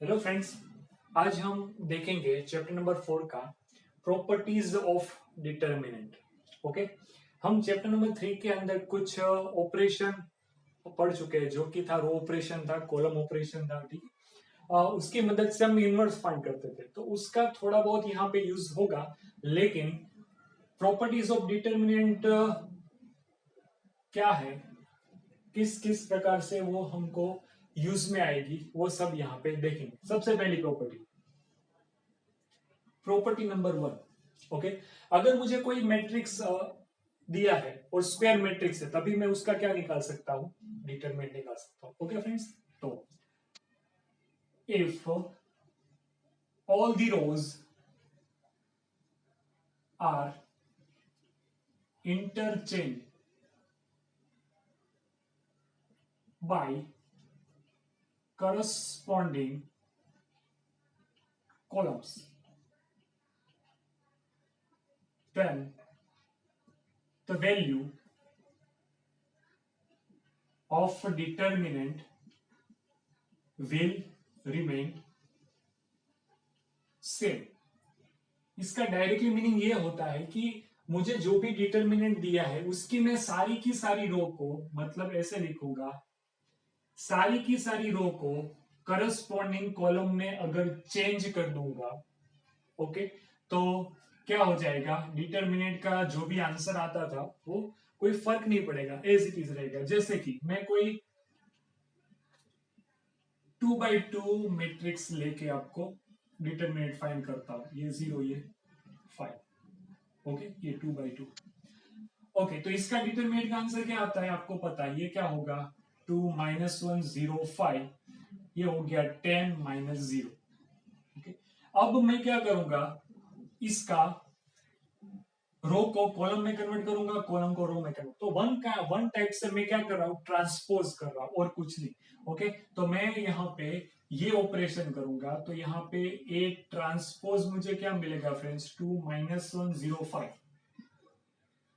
Hello friends, आज हम देखेंगे चैप्टर नंबर 4 का प्रॉपर्टीज ऑफ डिटर्मिनेंट। ओके, हम चैप्टर नंबर 3 के अंदर कुछ ऑपरेशन पढ़ चुके हैं, जो कि था रो ऑपरेशन, था कॉलम ऑपरेशन, था ठीक है। उसकी मदद से हम इनवर्स फाइंड करते थे, तो उसका थोड़ा बहुत यहाँ पे यूज होगा। लेकिन प्रॉपर्टीज ऑफ डिटर्मिनेंट क्या है, किस किस प्रकार से वो हमको यूज में आएगी, वो सब यहाँ पे देखेंगे। सबसे पहली प्रॉपर्टी नंबर 1। ओके, अगर मुझे कोई मैट्रिक्स दिया है और स्क्वायर मैट्रिक्स है, तभी मैं उसका क्या निकाल सकता हूं, डिटरमिनेंट निकाल सकता हूं। ओके फ्रेंड्स, तो if all the rows are interchange by corresponding columns, then the value of determinant will remain same। इसका डायरेक्टली मीनिंग ये होता है कि मुझे जो भी डिटर्मिनेंट दिया है उसकी मैं सारी की सारी रो को, मतलब ऐसे लिखूंगा, सारी की सारी रो को करस्पॉन्डिंग कॉलम में अगर चेंज कर दूंगा, ओके, तो क्या हो जाएगा, डिटर्मिनेंट का जो भी आंसर आता था वो कोई फर्क नहीं पड़ेगा, एज इट इज रहेगा। जैसे कि मैं कोई 2x2 मैट्रिक्स लेके आपको डिटर्मिनेंट फाइंड करता हूं, ये 0, ये 5। ओके, ये 2x2। ओके, तो इसका डिटरमिनेंट का आंसर क्या आता है आपको पता है, ये क्या होगा, 2 - 1 0 5, ये हो गया 10 - 0। ओके, अब मैं क्या करूंगा, इसका रो को कॉलम में कन्वर्ट करूंगा, कॉलम को रो में कन्वर्ट, तो वन टाइप से मैं क्या कर रहा हूं, ट्रांसपोज कर रहा हूं और कुछ नहीं। ओके, तो मैं यहाँ पे ये ऑपरेशन करूंगा, तो यहाँ पे एक ट्रांसपोज मुझे क्या मिलेगा फ्रेंड्स, 2 - 1 0 5।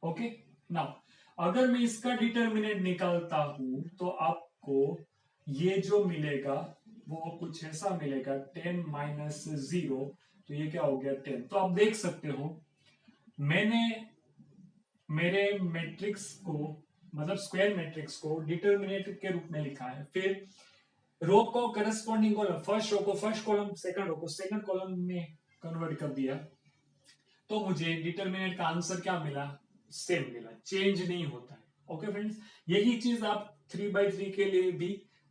ओके, नाउ अगर मैं इसका डिटर्मिनेंट निकालता हूं तो आपको ये जो मिलेगा वो कुछ ऐसा मिलेगा, 10 - 0, तो ये क्या हो गया 10। तो आप देख सकते हो मैंने मेरे मैट्रिक्स को, मतलब स्क्वायर मैट्रिक्स को डिटर्मिनेंट के रूप में लिखा है, फिर रो को करस्पॉन्डिंग कॉलम, फर्स्ट रो को फर्स्ट कॉलम, सेकंड रो को सेकंड कॉलम में कन्वर्ट कर दिया, तो मुझे डिटरमिनेंट का आंसर क्या मिला, सेम मिला, चेंज नहीं होता है। ओके फ्रेंड्स, यही चीज आप 3x3 के लिए भी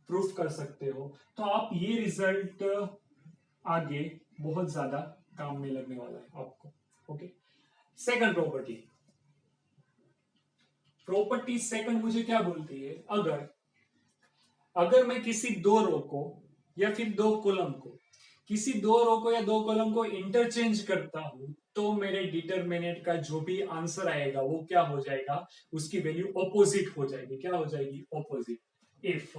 प्रूफ कर सकते हो, तो आप ये रिजल्ट आगे बहुत ज्यादा काम में लगने वाला है आपको। Okay, second property, property second मुझे क्या बोलती है, अगर अगर मैं किसी दो रो को या फिर दो कॉलम को, किसी दो रो को या दो कॉलम को इंटरचेंज करता हूं, तो मेरे डिटरमिनेंट का जो भी आंसर आएगा वो क्या हो जाएगा, उसकी वैल्यू ऑपोजिट हो जाएगी। क्या हो जाएगी, opposite. If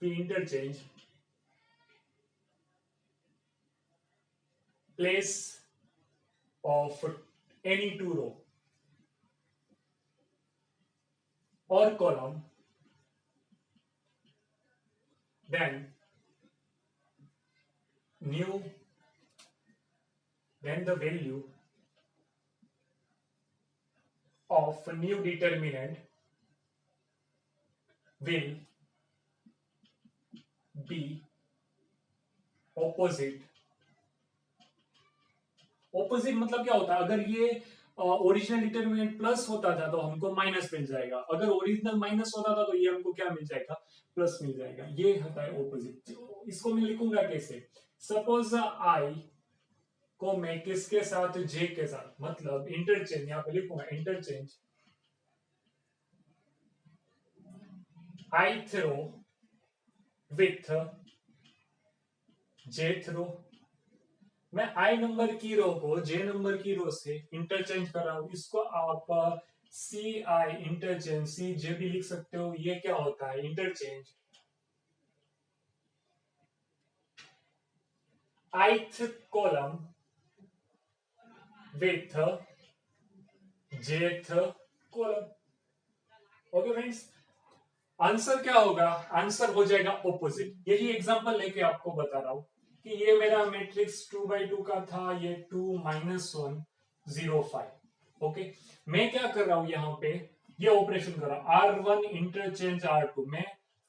we interchange place of any two row और column, then new then the value of new determinant will be opposite। Opposite मतलब क्या होता है, अगर ये ओरिजिनल डिटरमिनेंट प्लस होता था तो हमको माइनस मिल जाएगा, अगर ओरिजिनल माइनस होता था तो ये हमको क्या मिल जाएगा, प्लस मिल जाएगा। ये होता है ऑपोजिट। इसको मैं लिखूंगा कैसे, सपोज आई को मैं किसके साथ, जे के साथ, मतलब इंटरचेंज, यहां पे लिखूंगा interchange I throw with J throw. मैं आई नंबर की रो को जे नंबर की रो से इंटरचेंज कर रहा हूं, इसको आप सी आई इंटरचेंज, सी जे भी लिख सकते हो। ये क्या होता है, interchange ith column with jth column. Okay friends, answer क्या होगा, आंसर हो जाएगा ऑपोजिट। यही एग्जांपल लेके आपको बता रहा हूं कि ये मेरा मैट्रिक्स 2 by 2 का था, ये 2 -1 0 5। ओके, मैं क्या कर रहा हूं यहाँ पे, ये ऑपरेशन कर रहा हूं R1 इंटरचेंज R2 में,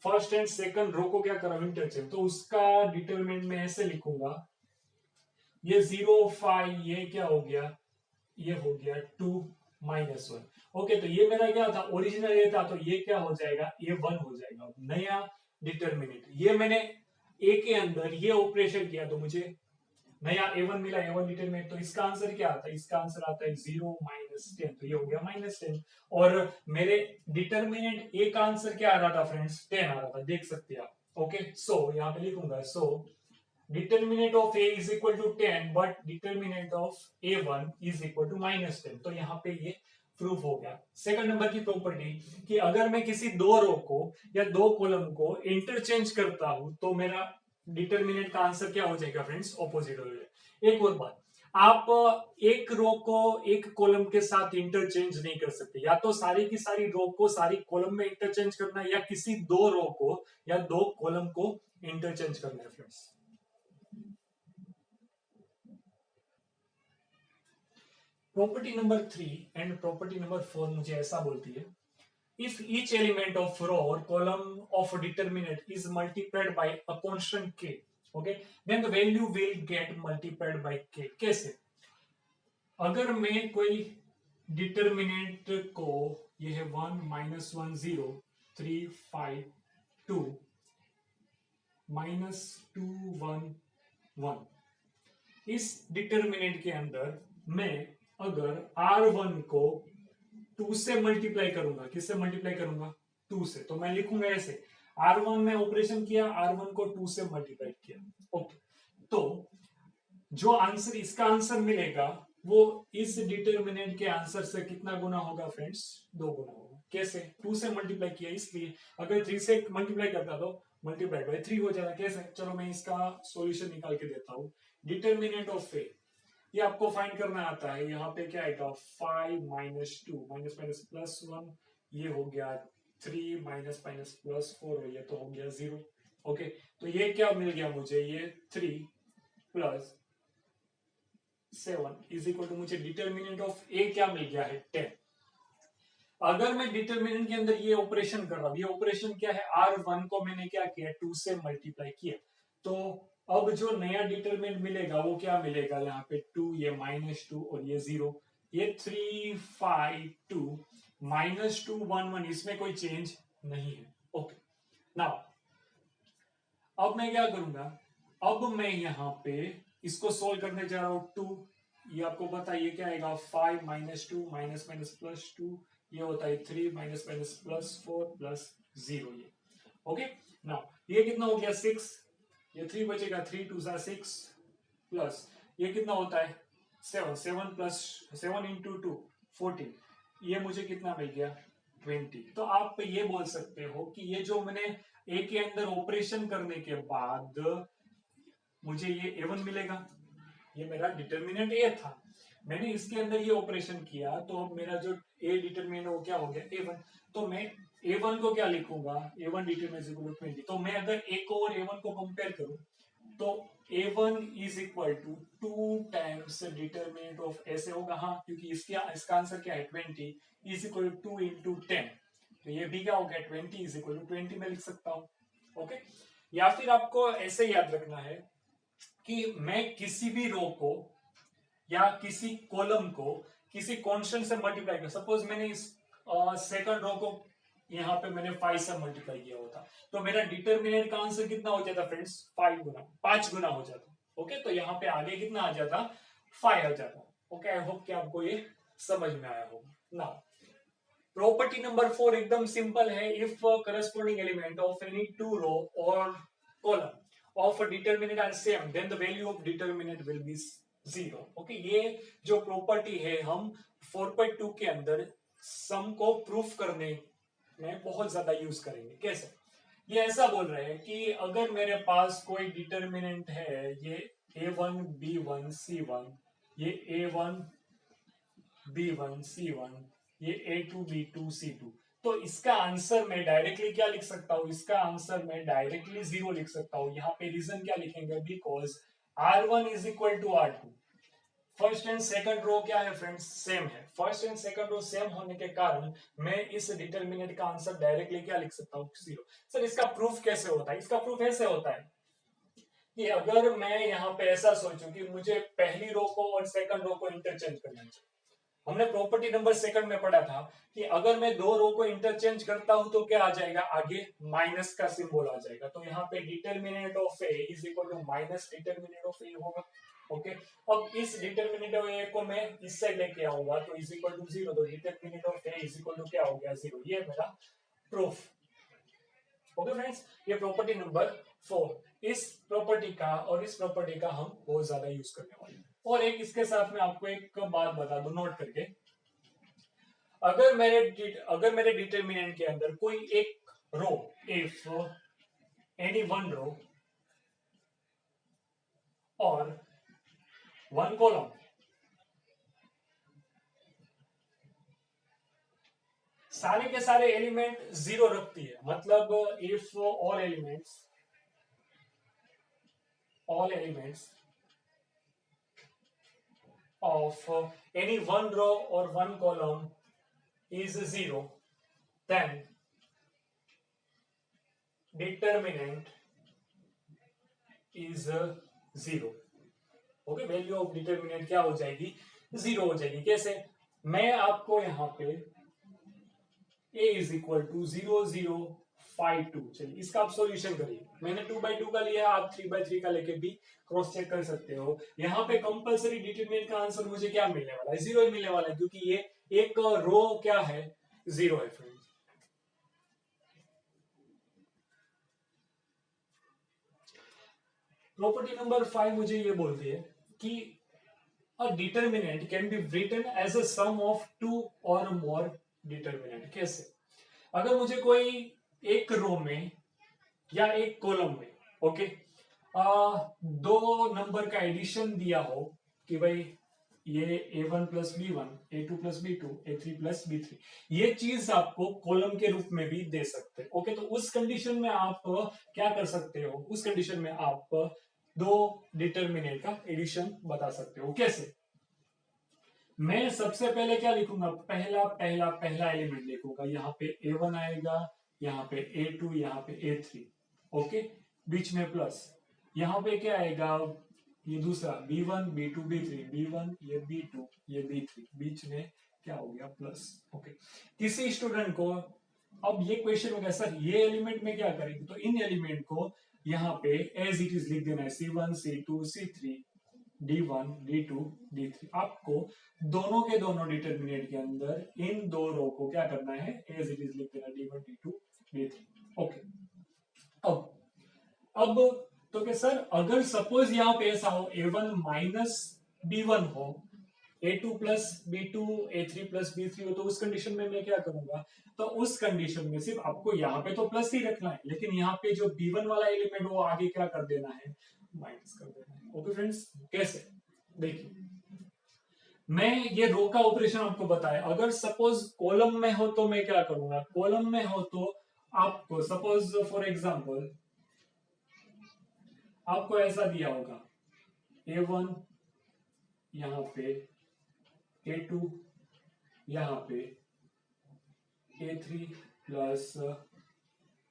फर्स्ट एंड सेकंड रो को क्या कर रहा हूं इंटरचेंज, तो उसका डिटरमिनेंट में ऐसे लिखूंगा, ये 0 5, ये क्या हो गया, ये हो गया 2 -1। ओके, तो ये मेरा क्या था, ओरिजिनल ये था, तो ये क्या हो जाएगा, A1 हो जाएगा नया डिटरमिनेंट। ये मैंने ए के अंदर ये ऑपरेशन किया तो मुझे नया A1 मिला, A1 डिटरमिनेंट। तो इसका आंसर क्या आता है, इसका आंसर आता है 0 -10, तो ये हो गया -10। और मेरे डिटरमिनेंट ए का आंसर क्या आ रहा था फ्रेंड्स, 10 आ रहा था, देख सकते हैं आप। ओके, सो यहाँ पे लिखूंगा, सो determinant of a is equal to 10 but determinant of a1 is equal to -10। तो यहाँ पे ये प्रूफ हो गया। सेकंड नंबर की प्रॉपर्टी कि अगर मैं किसी दो रो को या दो कॉलम को इंटरचेंज करता हूं तो मेरा डिटरमिनेंट का आंसर क्या हो जाएगा फ्रेंड्स, ऑपोजिट हो जाएगा। एक और बात, आप एक रो को एक कॉलम के साथ इंटरचेंज नहीं कर सकते, या तो सारी की सारी रो को सारी कॉलम में इंटरचेंज करना है, या किसी दो रो को या दो कॉलम को इंटरचेंज करना है friends. Property number 3 and property number 4 मुझे ऐसा बोलती है, if each element of row और column of determinant is multiplied by a constant k, okay, then the value will get multiplied by k। कैसे, अगर मैं कोई डिटरमिनेंट को, ये है 1 -1 0 3 5 2 -2 1 1, इस डिटरमिनेंट के अंदर मैं अगर R1 को 2 से मल्टीप्लाई करूंगा, किससे मल्टीप्लाई करूंगा, 2 से, तो मैं लिखूंगा ऐसे, R1 में ऑपरेशन किया, R1 को 2 से मल्टीप्लाई किया। ओके, तो जो आंसर, इसका आंसर मिलेगा वो इस डिटरमिनेंट के आंसर से कितना गुना होगा फ्रेंड्स, 2 गुना होगा। कैसे, 2 से मल्टीप्लाई किया इसलिए, अगर 3 से मल्टीप्लाई करता तो मल्टीप्लाई बाय 3 हो जाएगा। कैसे, चलो मैं इसका सॉल्यूशन निकाल के देता हूं। डिटरमिनेंट ऑफ ए, ये आपको फाइंड करना आता है, यहाँ पे क्या आएगा 5 -2 माइनस माइनस प्लस 1, ये हो गया 3 माइनस माइनस प्लस 4, और ये तो हो गया 0। ओके, तो ये क्या मिल गया मुझे, ये 3 प्लस 7 इज इक्वल टू, मुझे डिटरमिनेंट ऑफ ए क्या मिल गया है 10। अगर मैं डिटरमिनेंट के अंदर ये ऑपरेशन कर रहा हूं, ये ऑपरेशन क्या है, R1 को मैंने क्या किया, 2 से मल्टीप्लाई किया, तो अब जो नया डिटरमिनेंट मिलेगा वो क्या मिलेगा, यहाँ पे 2, ये -2 और ये 0, ये 3 5 2 -2 1 1, इसमें कोई चेंज नहीं है। ओके, नाउ अब मैं क्या करूंगा, अब मैं यहाँ पे इसको सोल्व करने जा रहा हूं। 2, ये आपको पता है ये क्या आएगा, 5 -2 माइनस माइनस प्लस 2, ये होता है 3 माइनस माइनस प्लस 4 प्लस 0, ये। ओके, नाउ ये कितना हो गया 6, ये 3 बचेगा, 3 2 6 प्लस ये कितना होता है 7, 7 प्लस 7 इंटू 2 14, ये मुझे कितना मिल गया 20। तो आप ये बोल सकते हो कि ये जो मैंने ए के अंदर ऑपरेशन करने के बाद मुझे ये A1 मिलेगा, ये मेरा डिटरमिनेंट ए था, मैंने इसके अंदर ये ऑपरेशन किया, तो अब मेरा जो ए डिटरमिनेंट वो क्या हो गया A1। तो मैं A1 को क्या लिखूंगा, A1 डिटरमिनेंट 20। तो मैं अगर ए को और A1 को कंपेयर करूं तो A1 is equal to 2 times determinant of ऐसे होगा, हाँ, क्योंकि इसका आंसर क्या है 20 इज इक्वल टू 2 इंटू 10, तो ये भी क्या हो गया 20 इज इक्वल टू 20 में लिख सकता हूं। ओके, या फिर आपको ऐसे याद रखना है कि मैं किसी भी रो को या किसी कॉलम को किसी कांस्टेंट से मल्टीप्लाई कर, सपोज मैंने इस सेकंड रो को यहाँ पे मैंने 5 से मल्टीप्लाई किया होता, तो मेरा डिटरमिनेंट का आंसर कितना हो जाता फ्रेंड्स, 5 गुना हो जाता। ओके, तो यहाँ पे आगे कितना आ जाता, 5 आ जाता। ओके, आई होप कि आपको ये समझ में आया होगा। ना प्रॉपर्टी नंबर 4 एकदम सिंपल है, if corresponding element of any two row और column of determinant are same then the value of determinant will be 0। Okay, ये जो प्रॉपर्टी है हम 4.2 के अंदर सम को प्रूफ करने में बहुत ज्यादा यूज करेंगे। कैसे, ये ऐसा बोल रहे हैं कि अगर मेरे पास कोई डिटरमिनेंट है, ये A1 B1 C1, ये A1 B1 C1, ये A2 B2 C2, तो इसका आंसर मैं डायरेक्टली क्या लिख सकता हूं, इसका आंसर मैं डायरेक्टली 0 लिख सकता हूं। यहाँ पे रीजन क्या लिखेंगे, because R1 is equal to R2। First and second row क्या है फ्रेंड्स, सेम है। First and second row same होने के कारण मैं इस डिटरमिनेंट का आंसर डायरेक्टली क्या लिख सकता हूँ, 0। सर इसका प्रूफ कैसे होता है, इसका प्रूफ ऐसे होता है कि अगर मैं यहाँ पे ऐसा सोचूं कि मुझे पहली रो को और सेकंड रो को इंटरचेंज करना चाहिए। हमने प्रॉपर्टी नंबर सेकंड में पढ़ा था कि अगर मैं दो रो को इंटरचेंज करता हूं तो क्या आ जाएगा, आगे माइनस का सिंबल आ जाएगा। तो यहाँ पे determinant of A is equal to minus determinant of A होगा। ओके, अब इस डिटरमिनेंट ऑफ ए को मैं इस साइड लेके आऊंगा तो इज इक्वल टू 0। तो determinant of A is equal to क्या हो गया, 0। ये मेरा प्रूफ। ओके फ्रेंड्स, ये प्रॉपर्टी नंबर 4। इस प्रॉपर्टी का और इस प्रॉपर्टी का हम बहुत ज्यादा यूज करने वाले हैं। और एक इसके साथ में आपको एक बात बता दूं नोट करके, अगर मेरे डिटरमिनेंट के अंदर कोई एक रो, इफ एनी वन रो और वन कॉलम सारे के सारे एलिमेंट 0 रखती है, मतलब if all elements of any one row or one column is 0, then determinant is 0। Okay, value of determinant क्या हो जाएगी, 0 हो जाएगी। कैसे, मैं आपको यहाँ पे a इज इक्वल टू 0,052, चलिए इसका आप सॉल्यूशन करिए। मैंने 2/2 का लिया, आप 3/3 का लेके भी क्रॉस चेक कर सकते हो। यहाँ पे कंपलसरी डिटरमिनेंट का आंसर मुझे क्या मिलने वाला है, 0 ही मिलने वाला है, क्योंकि ये एक रो क्या है, 0 है फ्रेंड्स। प्रॉपर्टी नंबर 5 मुझे ये बोलती है कि a determinant can be written as a sum of two or more determinant। कैसे, अगर मुझे कोई एक रो में या एक कॉलम में, ओके, दो नंबर का एडिशन दिया हो कि भाई ये a1 plus b1, a2 plus b2, a3 plus b3, ये चीज आपको कॉलम के रूप में भी दे सकते हैं। ओके, तो उस कंडीशन में आप क्या कर सकते हो, उस कंडीशन में आप दो डिटरमिनेंट का एडिशन बता सकते हो। कैसे, मैं सबसे पहले क्या लिखूंगा, पहला पहला पहला एलिमेंट लिखूंगा। यहाँ पे a1 आएगा, यहाँ पे a2, यहाँ पे a3। ओके, बीच में प्लस, यहाँ पे क्या आएगा, ये दूसरा b1 b2 b3, b1 ये b2 ये b3, बीच में क्या हो गया, प्लस। ओके, किसी स्टूडेंट को अब ये क्वेश्चन होगा, सर ये एलिमेंट में क्या करेंगे, तो इन एलिमेंट को यहाँ पे एज इट इज लिख देना है, c1 c2 c3 d1 d2 d3। आपको दोनों के दोनों डिटरमिनेंट के अंदर इन दो रो को क्या करना है, एज इट इज लिख देना, d1 d2 d3। ओके, अब तो क्या सर, अगर सपोज यहाँ पे ऐसा हो a1 माइनस b1 हो, a2 plus b2, a3 plus b3 हो, तो उस कंडीशन में मैं क्या करूंगा, तो उस कंडीशन में सिर्फ आपको यहाँ पे तो प्लस ही रखना है, लेकिन यहाँ पे जो b1 वाला एलिमेंट वो आगे क्या कर देना है, माइनस कर देना है। ओके फ्रेंड्स, कैसे, देखिए मैं ये रो का ऑपरेशन आपको बताया। अगर सपोज कॉलम में हो तो मैं क्या करूंगा, कॉलम में हो तो आपको सपोज फॉर एग्जांपल आपको ऐसा दिया होगा, a1 यहाँ पे, a2 यहाँ पे, a3 प्लस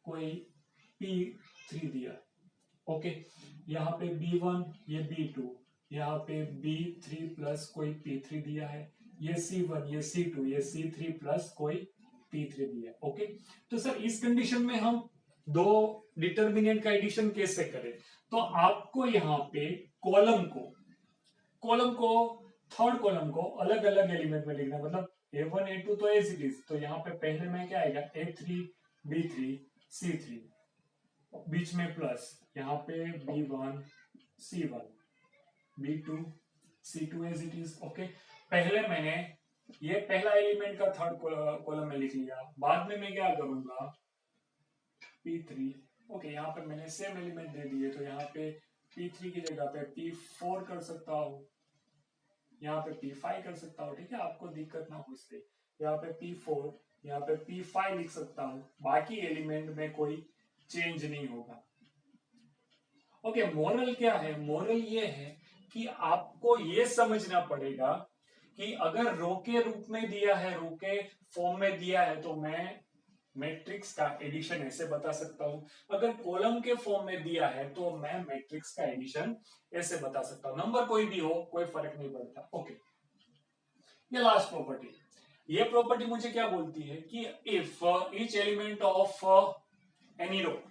कोई p3 दिया। ओके, यहाँ पे b1 ये b2, यहाँ पे b3 प्लस कोई p3 दिया है, ये c1 ये c2 ये c3 प्लस कोई p3 दिया है। ओके, तो सर इस कंडीशन में हम दो डिटरमिनेंट का एडिशन कैसे करें, तो आपको यहाँ पे कॉलम को थर्ड कॉलम को अलग अलग एलिमेंट में लिखना, मतलब a1 a2 तो एज इट इज, तो यहाँ पे पहले में क्या आएगा, a3 b3 c3, बीच में प्लस, यहाँ पे b1 c1 b2 c2 as it is. Okay, पहले मैंने ये पहला एलिमेंट का थर्ड कॉलम में लिख लिया, बाद में मैं क्या करूंगा, p3। ओके, यहाँ पे मैंने सेम एलिमेंट दे दिए, तो यहाँ पे p3 की जगह पे p4 कर सकता हूँ, यहाँ पे p5 कर सकता हूँ, ठीक है, आपको दिक्कत ना हो इससे। यहाँ पे p4 यहाँ पे P5 लिख सकता हूं, बाकी एलिमेंट में कोई चेंज नहीं होगा। ओके, मोरल क्या है? मोरल ये है कि आपको ये समझना पड़ेगा कि अगर रो के रूप में दिया है, रो के फॉर्म में दिया है, तो मैं मैट्रिक्स का एडिशन ऐसे बता सकता हूं। अगर कॉलम के फॉर्म में दिया है तो मैं मैट्रिक्स का एडिशन ऐसे बता सकता हूं। नंबर कोई भी हो, कोई फर्क नहीं पड़ता। ओके, ये लास्ट प्रॉपर्टी, ये प्रॉपर्टी मुझे क्या बोलती है कि if each element of any row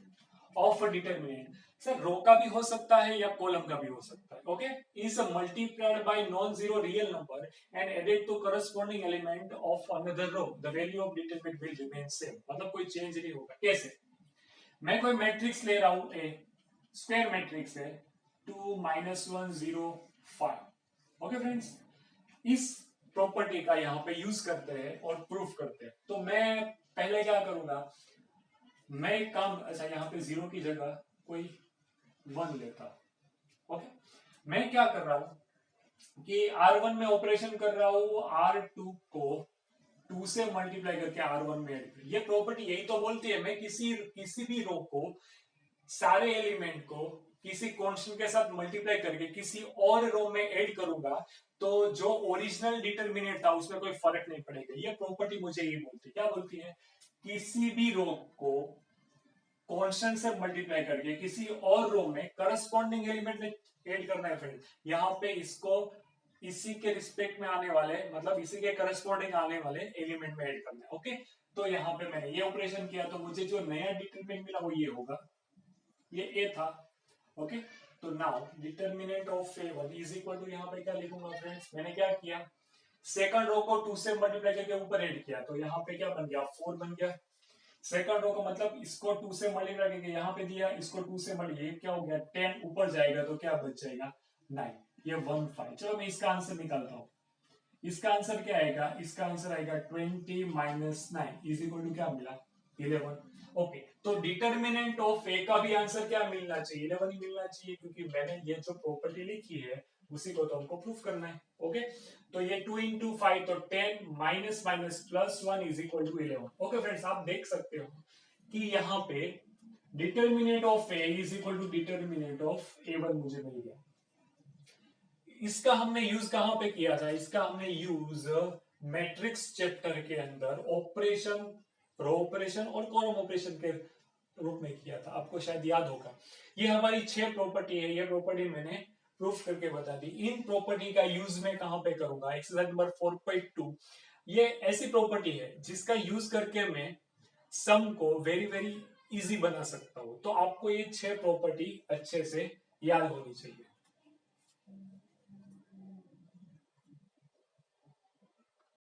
of determinant, sir row का भी हो सकता है या कॉलम का भी हो सकता है, okay, is multiplied by non zero real number and added to corresponding element of another row, the value of determinant will remain same. मतलब कोई चेंज नहीं होगा। कैसे? मैं कोई मैट्रिक्स ले रहा हूं, ए स्क्वायर मैट्रिक्स है 2 -1 0 5। ओके फ्रेंड्स, इस प्रॉपर्टी का यहाँ पे यूज करते हैं और प्रूफ करते हैं। तो मैं पहले क्या करूंगा, मैं एक काम, अच्छा यहाँ पे 0 की जगह कोई 1 लेता हूं। ओके, मैं क्या कर रहा हूं कि R1 में ऑपरेशन कर रहा हूं, R2 को 2 से मल्टीप्लाई करके R1 में ऐड। ये प्रॉपर्टी यही तो बोलती है मैं किसी भी रो को, सारे एलिमेंट को किसी कांस्टेंट के साथ मल्टीप्लाई करके किसी और रो में ऐड करूंगा तो जो ओरिजिनल डिटरमिनेंट था उसमें कोई फर्क नहीं पड़ेगा। ये प्रॉपर्टी मुझे ये बोलती है, क्या बोलती है? किसी भी रो को कांस्टेंट से मल्टीप्लाई करके किसी और रो में करस्पॉन्डिंग एलिमेंट में ऐड करना है फ्रेंड। यहाँ पे इसको इसी के रिस्पेक्ट में आने वाले, मतलब इसी के करस्पॉन्डिंग आने वाले एलिमेंट में ऐड करना है। ओके, तो यहाँ पे मैंने ये ऑपरेशन किया तो मुझे जो नया डिटरमिनेंट मिला वो ये होगा, ये ए था। ओके, तो now determinant of A1 is equal to, यहाँ पे क्या लिखूंगा फ्रेंड्स, मैंने क्या किया, सेकंड रो को 2 से मल्टीप्लाई करके ऊपर ऐड किया तो यहाँ पे क्या बन गया, 4 बन गया। सेकंड रो का मतलब इसको 2 से मल्टीप्लाई करके यहाँ पे दिया, इसको 2 से मल्टीप्लाई, क्या हो गया 10 ऊपर जाएगा तो क्या बच जाएगा 9, ये 1 5। चलो मैं इसका आंसर निकालता हूँ। इसका आंसर क्या आएगा, इसका आंसर आएगा 20 माइनस 9 इज इक्वल टू क्या मिला 11। ओके, तो डिटरमिनेंट ऑफ ए का भी आंसर क्या मिलना चाहिए, 11 ही मिलना चाहिए, क्योंकि मैंने ये जो प्रॉपर्टी लिखी है उसी को तो हमको प्रूफ करना है। ओके, तो ये 2 into 5 तो 10 minus minus plus 1 is equal to 11। Okay friends, आप देख सकते हो कि यहाँ पे determinant of A is equal to determinant of A1 मुझे मिल गया। इसका हमने यूज कहां पे किया था, इसका हमने यूज मैट्रिक्स चैप्टर के अंदर ऑपरेशन, रो ऑपरेशन और कॉलम ऑपरेशन के रूप में किया था, आपको शायद याद होगा। ये हमारी 6 प्रॉपर्टी है, ये प्रॉपर्टी मैंने प्रूफ करके बता दी। इन प्रॉपर्टी का यूज मैं कहां पे करूंगा, एक्सरसाइज नंबर 4.2। ये ऐसी प्रॉपर्टी है जिसका यूज करके मैं सम को वेरी वेरी इजी बना सकता हूं। तो आपको ये 6 प्रॉपर्टी अच्छे से याद होनी चाहिए।